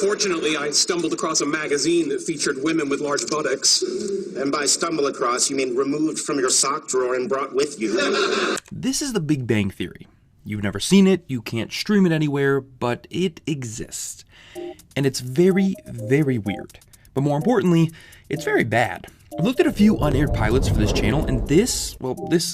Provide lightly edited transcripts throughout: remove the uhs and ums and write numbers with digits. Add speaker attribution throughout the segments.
Speaker 1: Fortunately, I stumbled across a magazine that featured women with large buttocks.
Speaker 2: And by stumble across, you mean removed from your sock drawer and brought with you.
Speaker 3: This is the Big Bang Theory. You've never seen it, you can't stream it anywhere, but it exists. And it's very, very weird. But more importantly, it's very bad. I've looked at a few unaired pilots for this channel, and this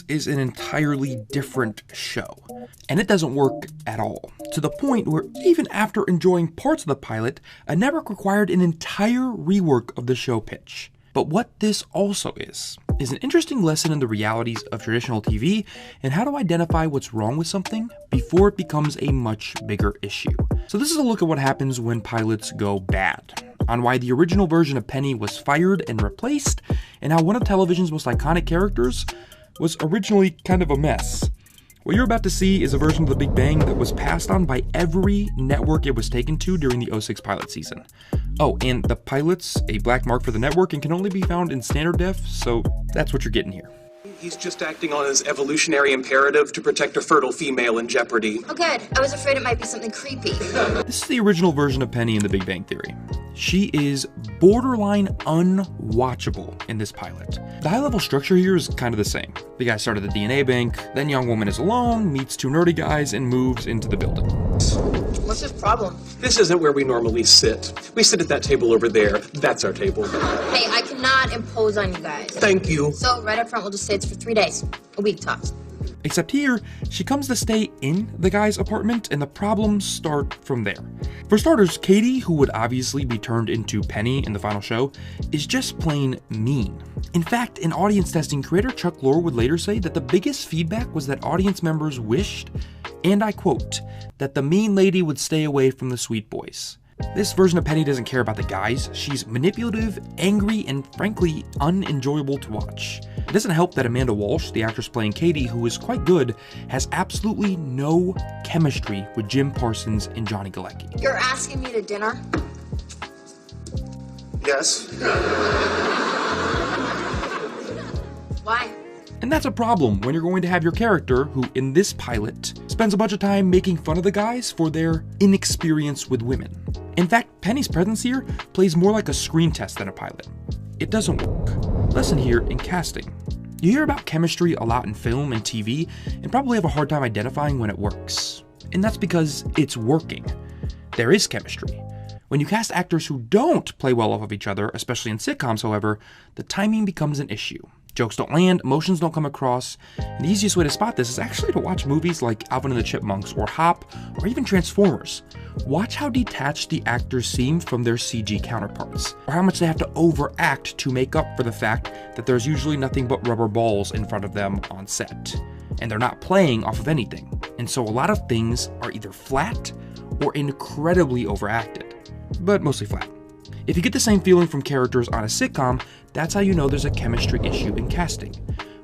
Speaker 3: is an entirely different show. And it doesn't work at all, to the point where even after enjoying parts of the pilot, a network required an entire rework of the show pitch. But what this also is an interesting lesson in the realities of traditional TV and how to identify what's wrong with something before it becomes a much bigger issue. So this is a look at what happens when pilots go bad, on why the original version of Penny was fired and replaced, and how one of television's most iconic characters was originally kind of a mess. What you're about to see is a version of The Big Bang that was passed on by every network it was taken to during the 06 pilot season. Oh, and the pilot's a black mark for the network and can only be found in standard def, so that's what you're getting here.
Speaker 1: He's just acting on his evolutionary imperative to protect a fertile female in jeopardy.
Speaker 4: Oh good, I was afraid it might be something creepy.
Speaker 3: This is the original version of Penny in The Big Bang Theory. She is borderline unwatchable in this pilot. The high-level structure here is kind of the same. The guy started the DNA bank, then young woman is alone, meets two nerdy guys, and moves into the building.
Speaker 4: What's his problem?
Speaker 1: This isn't where we normally sit. We sit at that table over there. That's our table.
Speaker 4: Hey, I cannot impose on you guys.
Speaker 1: Thank you.
Speaker 4: So right up front, we'll just say it's for 3 days. A week tops.
Speaker 3: Except here, she comes to stay in the guy's apartment, and the problems start from there. For starters, Katie, who would obviously be turned into Penny in the final show, is just plain mean. In fact, in audience testing, creator Chuck Lorre would later say that the biggest feedback was that audience members wished, and I quote, that the mean lady would stay away from the sweet boys. This version of Penny doesn't care about the guys. She's manipulative, angry, and frankly, unenjoyable to watch. It doesn't help that Amanda Walsh, the actress playing Katie, who is quite good, has absolutely no chemistry with Jim Parsons and Johnny Galecki.
Speaker 4: You're asking me to dinner?
Speaker 2: Yes.
Speaker 4: Why?
Speaker 3: And that's a problem when you're going to have your character, who in this pilot, spends a bunch of time making fun of the guys for their inexperience with women. In fact, Penny's presence here plays more like a screen test than a pilot. It doesn't work. Lesson here in casting. You hear about chemistry a lot in film and TV, and probably have a hard time identifying when it works. And that's because it's working. There is chemistry. When you cast actors who don't play well off of each other, especially in sitcoms, however, the timing becomes an issue. Jokes don't land, emotions don't come across, and the easiest way to spot this is actually to watch movies like Alvin and the Chipmunks or Hop, or even Transformers. Watch how detached the actors seem from their CG counterparts, or how much they have to overact to make up for the fact that there's usually nothing but rubber balls in front of them on set, and they're not playing off of anything, and so a lot of things are either flat or incredibly overacted, but mostly flat. If you get the same feeling from characters on a sitcom, that's how you know there's a chemistry issue in casting.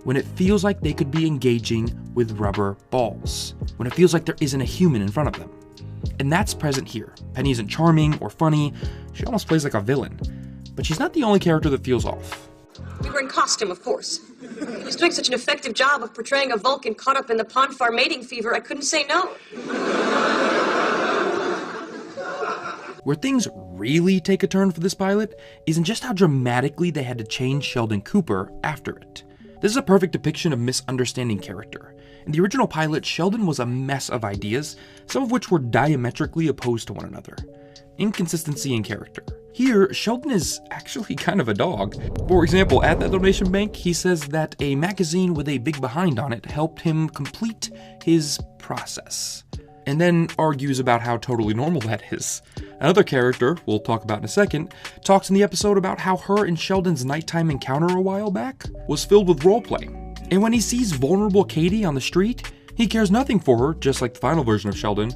Speaker 3: When it feels like they could be engaging with rubber balls. When it feels like there isn't a human in front of them. And that's present here. Penny isn't charming or funny. She almost plays like a villain. But she's not the only character that feels off.
Speaker 5: We were in costume, of course. He was doing such an effective job of portraying a Vulcan caught up in the pond farm mating fever, I couldn't say no.
Speaker 3: Where things really take a turn for this pilot is in just how dramatically they had to change Sheldon Cooper after it. This is a perfect depiction of misunderstanding character. In the original pilot, Sheldon was a mess of ideas, some of which were diametrically opposed to one another. Inconsistency in character. Here, Sheldon is actually kind of a dog. For example, at that donation bank, he says that a magazine with a big behind on it helped him complete his process, and then argues about how totally normal that is. Another character, we'll talk about in a second, talks in the episode about how her and Sheldon's nighttime encounter a while back was filled with roleplay. And when he sees vulnerable Katie on the street, he cares nothing for her, just like the final version of Sheldon.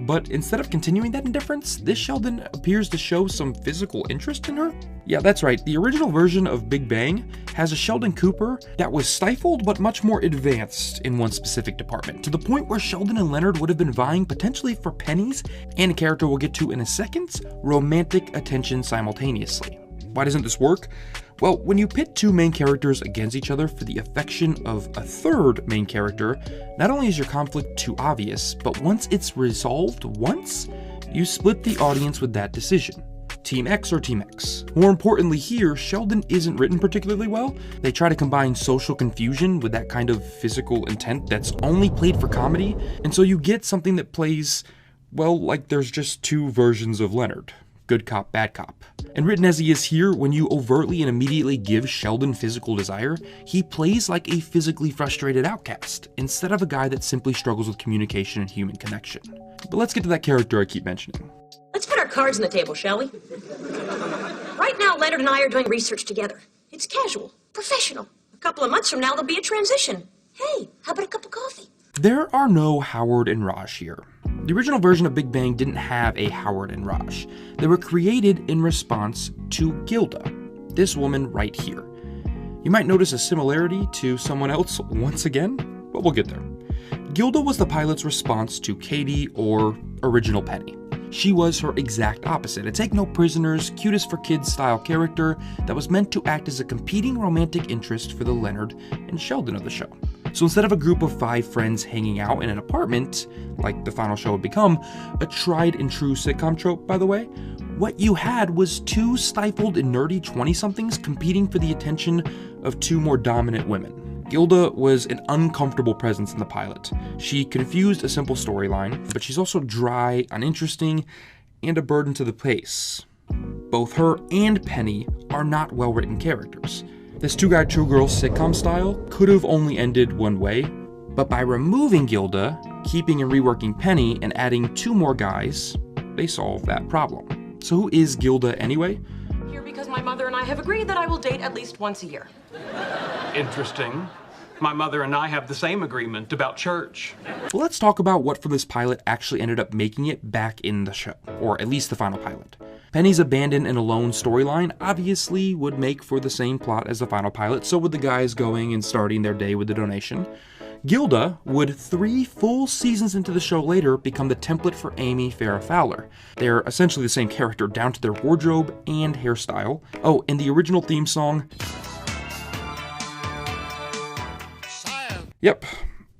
Speaker 3: But instead of continuing that indifference, this Sheldon appears to show some physical interest in her? Yeah, that's right, the original version of Big Bang has a Sheldon Cooper that was stifled but much more advanced in one specific department, to the point where Sheldon and Leonard would have been vying potentially for Penny's, and a character we'll get to in a second, romantic attention simultaneously. Why doesn't this work? Well, when you pit two main characters against each other for the affection of a third main character, not only is your conflict too obvious, but once it's resolved once, You split the audience with that decision. Team X or Team X. More importantly here, Sheldon isn't written particularly well. They try to combine social confusion with that kind of physical intent that's only played for comedy, and so you get something that plays, well, like there's just two versions of Leonard. Good cop, bad cop. And written as he is here, when you overtly and immediately give Sheldon physical desire, he plays like a physically frustrated outcast, instead of a guy that simply struggles with communication and human connection. But let's get to that character I keep mentioning.
Speaker 5: Let's put our cards on the table, shall we? Right now, Leonard and I are doing research together. It's casual, professional. A couple of months from now, there'll be a transition. Hey, how about a cup of coffee?
Speaker 3: There are no Howard and Raj here. The original version of Big Bang didn't have a Howard and Raj. They were created in response to Gilda, this woman right here. You might notice a similarity to someone else once again, but we'll get there. Gilda was the pilot's response to Katie, or original Penny. She was her exact opposite, a take no prisoners, cutest for kids style character that was meant to act as a competing romantic interest for the Leonard and Sheldon of the show. So instead of a group of 5 friends hanging out in an apartment, like the final show would become, a tried and true sitcom trope by the way, what you had was 2 stifled and nerdy 20-somethings competing for the attention of 2 more dominant women. Gilda was an uncomfortable presence in the pilot. She confused a simple storyline, but she's also dry, uninteresting, and a burden to the pace. Both her and Penny are not well-written characters. This 2-guy, 2-girl sitcom style could have only ended one way, but by removing Gilda, keeping and reworking Penny, and adding 2 more guys, they solve that problem. So who is Gilda anyway?
Speaker 5: Here because my mother and I have agreed that I will date at least once a year.
Speaker 1: Interesting. My mother and I have the same agreement about church.
Speaker 3: Well, let's talk about what from this pilot actually ended up making it back in the show, or at least the final pilot. Penny's abandoned and alone storyline obviously would make for the same plot as the final pilot, so would the guys going and starting their day with the donation. Gilda would 3 full seasons into the show later become the template for Amy Farrah Fowler. They're essentially the same character down to their wardrobe and hairstyle. Oh, and the original theme song. Yep,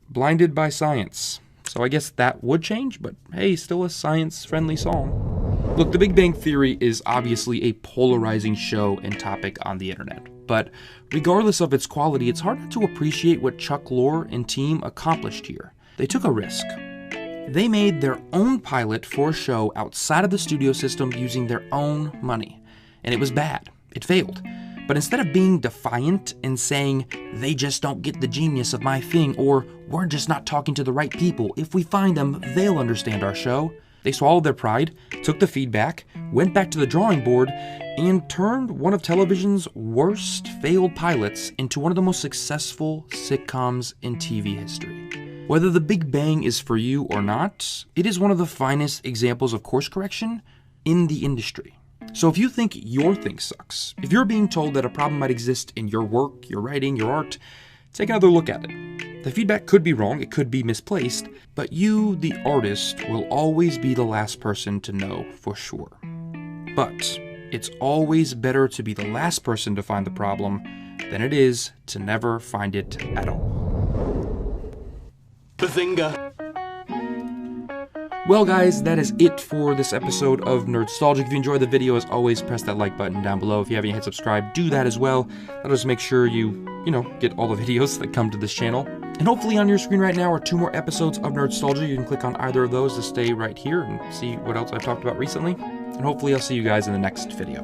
Speaker 3: Blinded by Science. So I guess that would change, but hey, still a science-friendly song. Look, The Big Bang Theory is obviously a polarizing show and topic on the internet, but regardless of its quality, it's hard not to appreciate what Chuck Lorre and team accomplished here. They took a risk. They made their own pilot for a show outside of the studio system using their own money, and it was bad. It failed. But instead of being defiant and saying, they just don't get the genius of my thing, or we're just not talking to the right people, if we find them, they'll understand our show, they swallowed their pride, took the feedback, went back to the drawing board, and turned one of television's worst failed pilots into one of the most successful sitcoms in TV history. Whether The Big Bang is for you or not, it is one of the finest examples of course correction in the industry. So if you think your thing sucks, if you're being told that a problem might exist in your work, your writing, your art, take another look at it. The feedback could be wrong, it could be misplaced, but you, the artist, will always be the last person to know for sure. But it's always better to be the last person to find the problem than it is to never find it at all.
Speaker 1: Bazinga.
Speaker 3: Well guys, that is it for this episode of Nerdstalgic. If you enjoyed the video, as always, press that like button down below. If you haven't yet subscribed, do that as well. That'll just make sure you get all the videos that come to this channel. And hopefully on your screen right now are 2 more episodes of Nerdstalgic. You can click on either of those to stay right here and see what else I've talked about recently. And hopefully I'll see you guys in the next video.